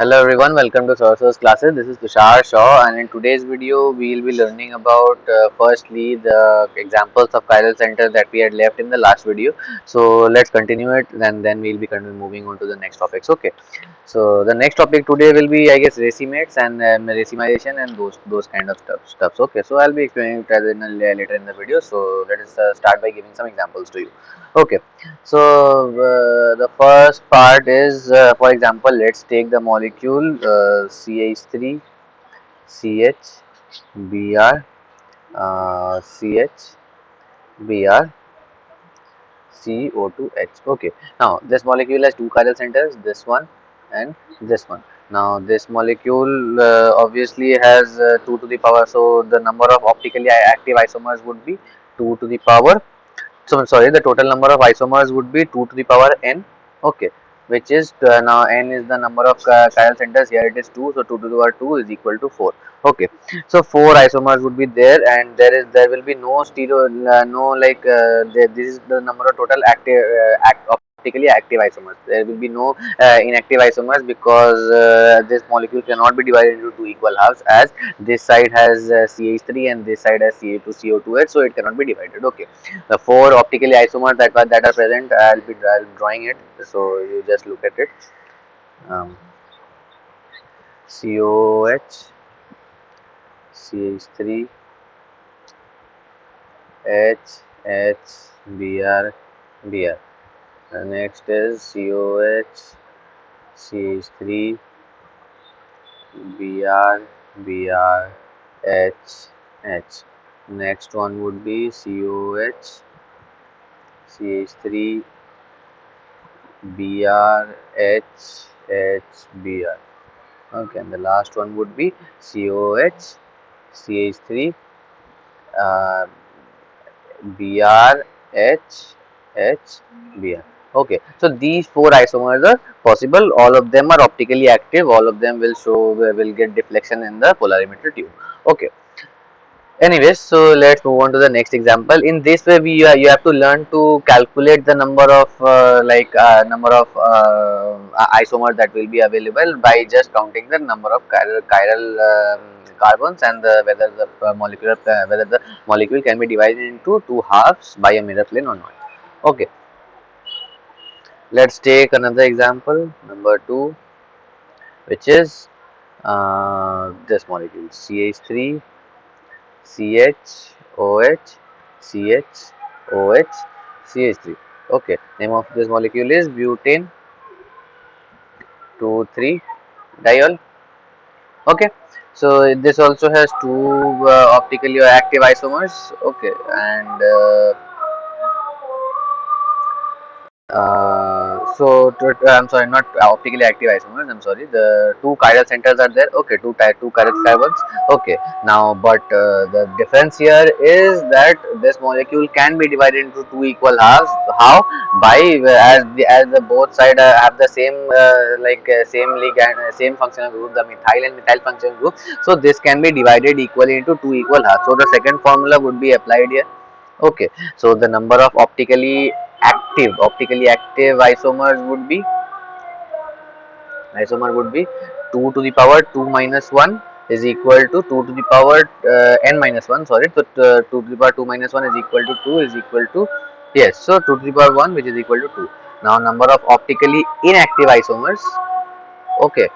Hello everyone, welcome to Sources classes. This is Tushar Shaw, and in today's video we will be learning about firstly the examples of chiral centers that we had left in the last video. So let's continue it, and then we'll be moving on to the next topics. Okay. So the next topic today will be, I guess, racemates and racemization and those kind of stuffs. Okay. So I'll be explaining it later in the video. So let us start by giving some examples to you. Okay. So the first part is, for example, let's take the molecule CH3, CH, Br, CH, Br, CO2H. Okay. Now this molecule has two chiral centers, this one and this one. Now this molecule obviously has 2 to the power, so the number of optically active isomers would be 2 to the power. So sorry, the total number of isomers would be 2 to the power n. Okay, which is now n is the number of chiral centers. Here it is 2, so 2 to the power 2 is equal to 4. Okay, so 4 isomers would be there, and there will be no stereo, this is the number of total optically active isomers. There will be no inactive isomers, because this molecule cannot be divided into two equal halves, as this side has CH3 and this side has CO2H, so it cannot be divided. Okay, the four optically isomers that are present, I'll be drawing it, so you just look at it. COH, CH3, H, H, Br, Br. The next is COH, CH3, Br, Br, H, H. Next one would be COH, CH3, Br, H, H, Br. Okay, and the last one would be COH, CH3, uh, Br, H, H, Br. Okay, so these four isomers are possible. All of them are optically active. All of them will get deflection in the polarimeter tube. Okay. Anyways, so let's move on to the next example. In this way, you have to learn to calculate the number of isomers that will be available by just counting the number of chiral carbons, and whether the whether the molecule can be divided into two halves by a mirror plane or not. Okay, let's take another example, number 2, which is this molecule CH3, CHOH, CHOH, CH3. Okay, name of this molecule is butane 2,3 diol. Okay, so this also has two optically active isomers. Okay, and I'm sorry, not optically active isomers. I'm sorry. The two chiral centers are there. Okay, two chiral carbons. Okay, now but the difference here is that this molecule can be divided into two equal halves. How? By as the both side have the same same ligand, same functional group, the methyl and methyl functional group. So this can be divided equally into two equal halves. So the second formula would be applied here. Okay, so the number of optically active isomer would be 2 to the power 2 minus 1 is equal to 2 to the power n minus 1, sorry. So 2 to the power 2 minus 1 is equal to 2 is equal to, yes, so 2 to the power 1, which is equal to 2. Now number of optically inactive isomers, okay,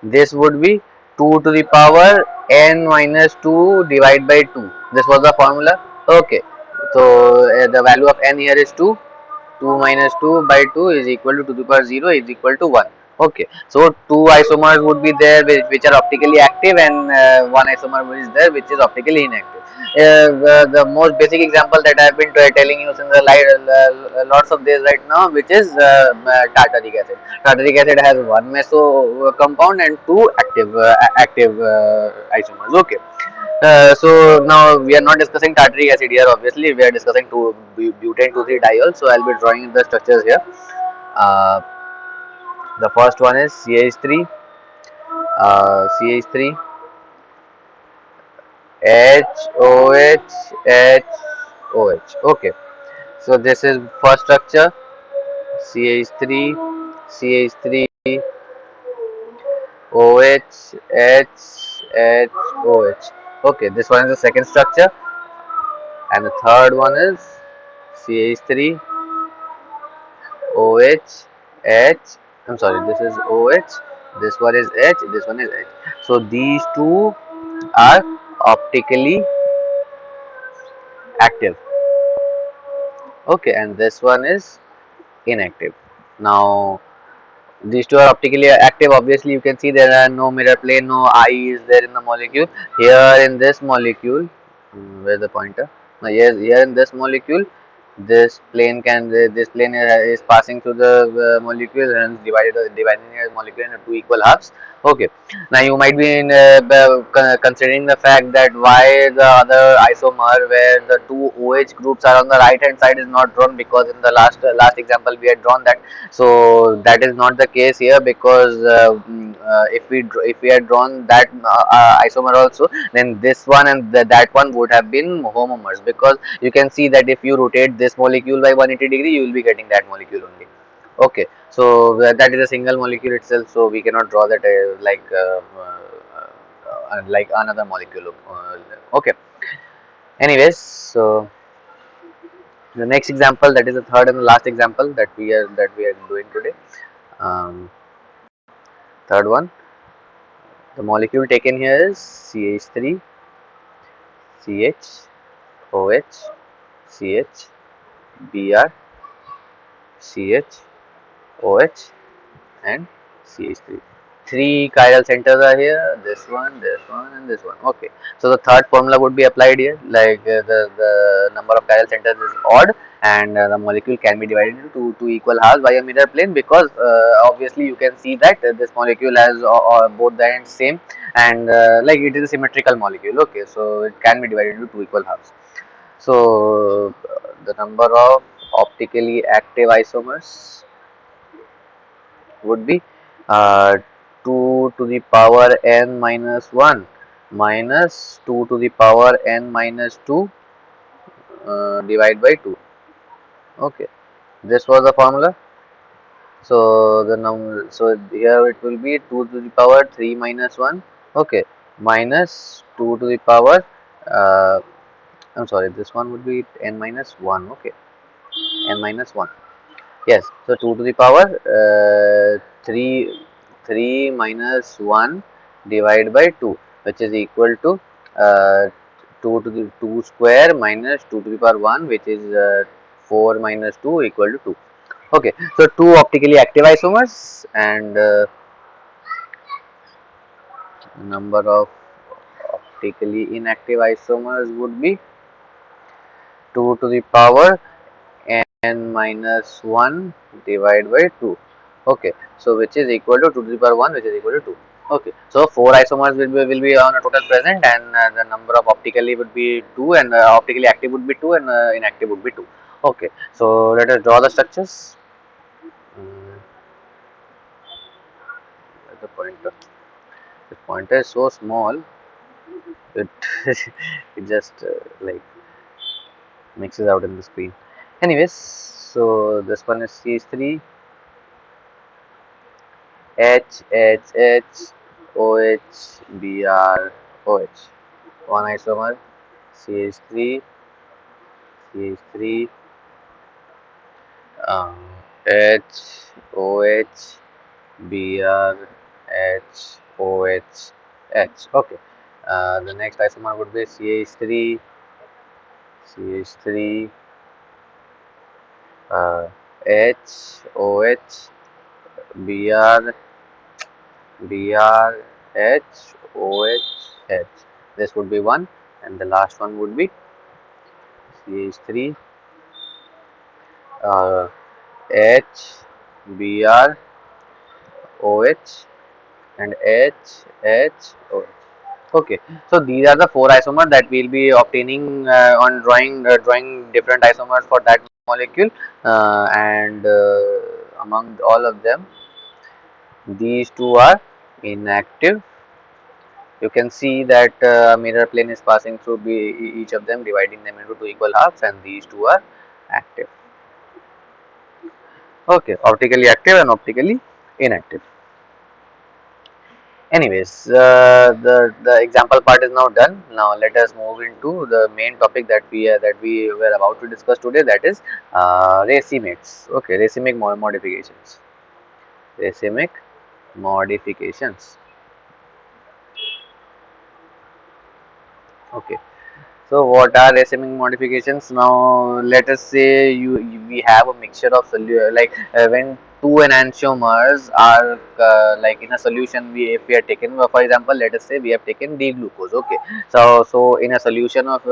this would be 2 to the power n minus 2 divided by 2. This was the formula. Okay, so the value of n here is 2. 2 minus 2 by 2 is equal to the power 0 is equal to 1. Okay, so two isomers would be there which are optically active, and one isomer is there which is optically inactive. The most basic example that I have been telling you since the lots of days right now, which is tartaric acid. Tartaric acid has one meso compound and two active isomers. Okay. So now we are not discussing tartaric acid here. Obviously, we are discussing butane 2,3 diol. So I'll be drawing the structures here. Uh, the first one is CH3, CH3, HOH, HOH. Okay. So this is first structure, CH3, CH3, OH, H, H, OH. Okay, this one is the second structure, and the third one is CH3, OH, H. I'm sorry, this is OH, this one is H, this one is H. So these two are optically active. Okay, and this one is inactive. Now these two are optically active. Obviously, you can see there are no mirror plane, no eye is there in the molecule. Here in this molecule, where's the pointer? Now, yes, here in this molecule, this plane is passing through the molecule and dividing the molecule into two equal halves. Okay. Now you might be considering the fact that why the other isomer where the two OH groups are on the right hand side is not drawn, because in the last example we had drawn that. So that is not the case here, because if we had drawn that isomer also, then this one and that one would have been homomers, because you can see that if you rotate this molecule by 180 degree, you will be getting that molecule only. Okay, so that is a single molecule itself, so we cannot draw that like another molecule. Okay. Anyways, so the next example, that is the third and the last example that we are doing today. Um, Third one, the molecule taken here is CH3, CH, OH, CH, Br, CH, OH, and CH3. Three chiral centers are here, this one, and this one. Okay, so the third formula would be applied here, like the number of chiral centers is odd, and the molecule can be divided into two equal halves by a mirror plane, because obviously you can see that this molecule has both the ends same, and like it is a symmetrical molecule. Okay, so it can be divided into two equal halves. So the number of optically active isomers would be uh, 2 to the power n minus 1 minus 2 to the power n minus 2 divided by 2. Okay, this was the formula. So the number, so here it will be 2 to the power 3 minus 1. Okay, minus 2 to the power I'm sorry, this one would be n minus 1. Okay, n minus 1. Yes, so 2 to the power 3 minus 1 divided by 2, which is equal to 2 to the 2 square minus 2 to the power 1, which is 4 minus 2 equal to 2. Okay, so two optically active isomers, and number of optically inactive isomers would be 2 to the power n minus 1 divided by 2. Okay, so which is equal to 2 to the power 1, which is equal to 2. Okay, so four isomers will be on a total present, and the number of optically would be 2, and optically active would be 2, and inactive would be 2. Okay, so let us draw the structures. Mm, the pointer, the pointer is so small, it it just like mixes out in the screen. Anyways, so this one is CH3, H, H, H, OH, Br, OH. One isomer, CH3, CH3, um, H, OH, Br, H, OH, H. Okay. The next isomer would be CH3, CH3, H, OH, Br, Br, H, OH, H. This would be one, and the last one would be CH3, H, Br, OH, and H, H, OH. Okay, so these are the four isomers that we will be obtaining on drawing different isomers for that molecule, and among all of them, these two are inactive. You can see that mirror plane is passing through each of them, dividing them into two equal halves, and these two are active. Okay, optically active and optically inactive. Anyways, the example part is now done. Now let us move into the main topic that we were about to discuss today, that is racemates. Okay, racemic modifications. Racemic modifications. Okay. So what are racemic modifications? Now let us say we have a mixture of like when two enantiomers are like in a solution, we if we are taken for example, let us say we have taken D glucose. Okay, so in a solution of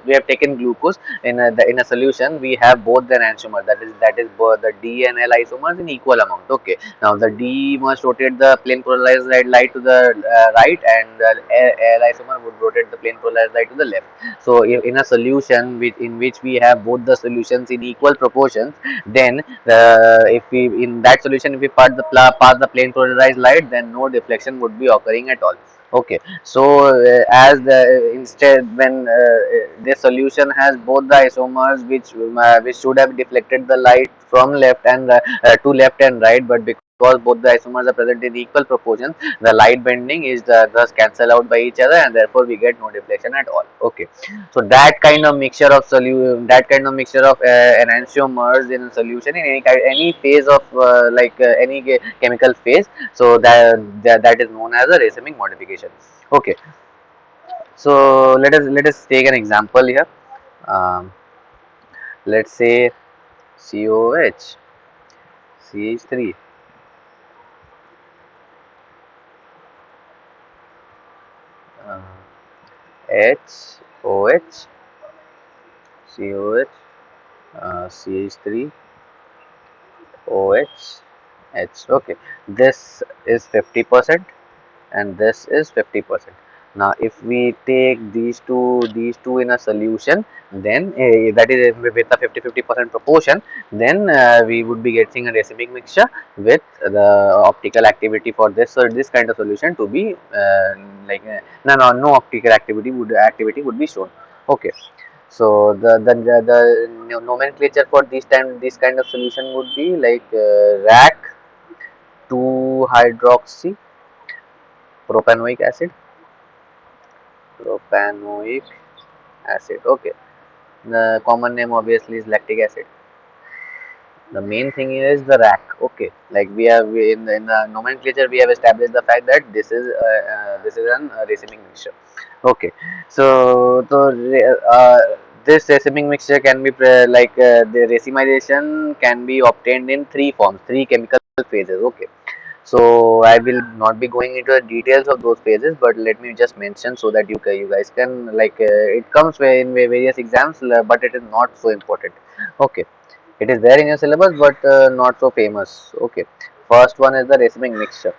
we have taken glucose in a solution, we have both the enantiomers, that is both the D and L isomers in equal amount. Okay, now the D must rotate the plane polarized light to the right, and the L isomer would rotate the plane polarized light to the left. So in a solution in which we have both the solutions in equal proportions, then if we in that solution, if we pass the plane polarized light, then no deflection would be occurring at all. Okay, so as the instead when this solution has both the isomers which should have deflected the light from left and to left and right, but because both the isomers are present in equal proportions, the light bending is thus cancel out by each other, and therefore we get no deflection at all. Okay, so that kind of mixture of enantiomers in a solution in any phase of any chemical phase, so that is known as a racemic modification. Okay, so let us take an example here. um, let's say COH, CH3, uh, HOH, COH, CH3, OH, H. Okay, this is 50% and this is 50%. Now if we take these two in a solution, then that is with a 50-50% proportion, then we would be getting a racemic mixture with the optical activity for this, so this kind of solution to be no optical activity would be shown. Okay, so the nomenclature for this kind of solution would be like RAC 2 hydroxy propanoic acid. Propanoic acid. Okay, the common name obviously is lactic acid. The main thing is the rack. Okay, like in the nomenclature we have established the fact that this is an racemic mixture. Okay, so this racemic mixture can be the racemization can be obtained in three forms, three chemical phases. Okay, so I will not be going into the details of those phases, but let me just mention so that you guys can it comes in various exams, but it is not so important. Okay, it is there in your syllabus, but not so famous. Okay, first one is the racemic mixture,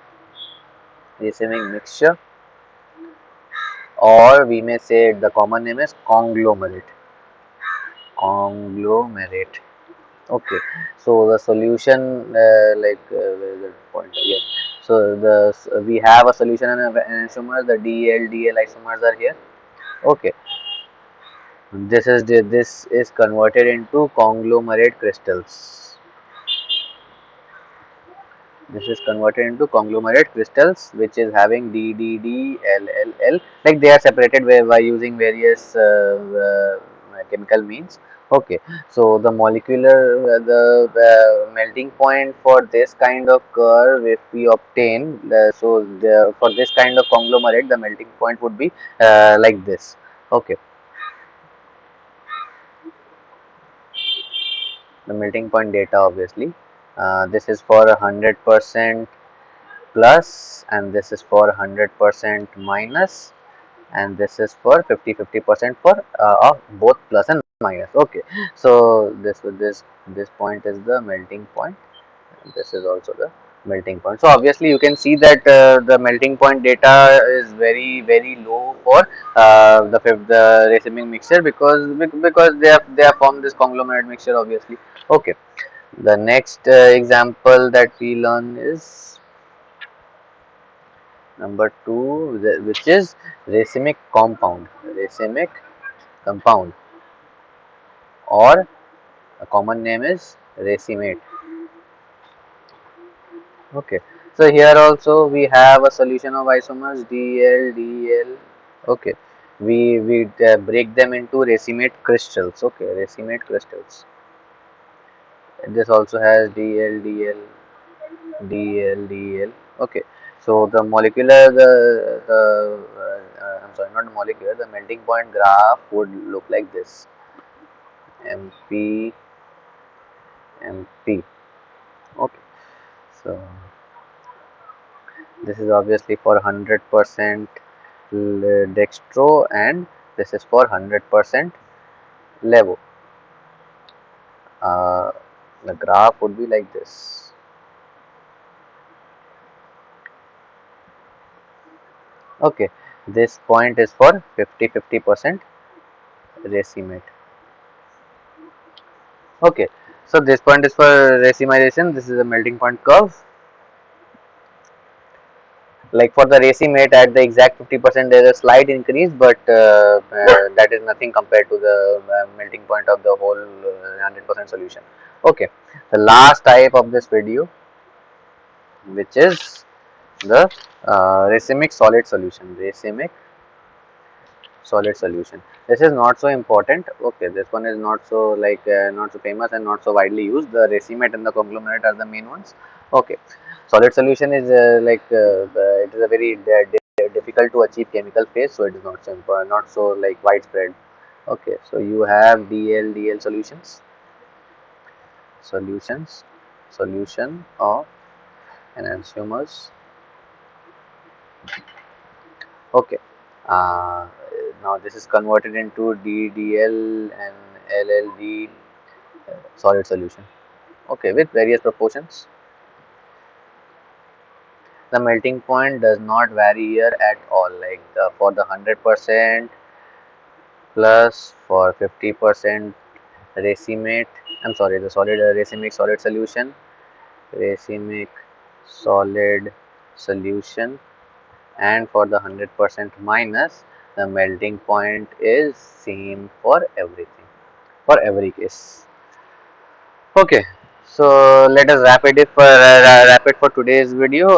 or we may say the common name is conglomerate. Okay, so the solution where is the pointer? Yes. So we have a solution and an isomer. The DL isomers are here. Okay, this is converted into conglomerate crystals. This is converted into conglomerate crystals, which is having DDDLLL. Like they are separated by using various chemical means. Okay, so the melting point for this kind of curve, if we obtain for this kind of conglomerate, the melting point would be like this. Okay, the melting point data obviously. This is for 100% plus, and this is for 100% minus, and this is for 50% for of both plus and minus. Okay, so this point is the melting point, and this is also the melting point. So obviously you can see that the melting point data is very low for the racemic mixture, because they have formed this conglomerate mixture obviously. Okay, the next example that we learn is number 2, which is racemic compound, or a common name is racemate. Okay, So here also we have a solution of isomers DL. Okay, we break them into racemate crystals. Okay, racemate crystals. This also has DL. Okay, so the molecular I'm sorry, not molecular. The melting point graph would look like this. MP MP. Okay, so this is obviously for 100% dextro, and this is for 100% levo. Uh, the graph would be like this. Okay, this point is for 50% racemate. Okay, so this point is for racemization. This is a melting point curve. Like for the racemate at the exact 50%, there is a slight increase, but that is nothing compared to the melting point of the whole 100% solution. Okay, the last type of this video, which is the racemic solid solution. Racemic solid solution. This is not so important. Okay, this one is not so not so famous and not so widely used. The racemate and the conglomerate are the main ones. Okay, solid solution is it is a very difficult to achieve chemical phase, so it is not simple, not so like widespread. Okay, so you have DL solution of enantiomers. Okay, uh, now this is converted into DDL and LLD solid solution. Okay, with various proportions. The melting point does not vary here at all. Like for the 100% plus for 50% racemate. I'm sorry, the solid racemic solid solution. Racemic solid solution, and for the 100% minus, the melting point is same for everything, for every case. Okay, so let us wrap it for today's video.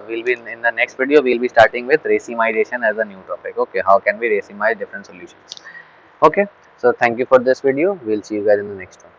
We'll be in the next video. We'll be starting with racemization as a new topic. Okay, how can we racemize different solutions? Okay, so thank you for this video. We'll see you guys in the next one.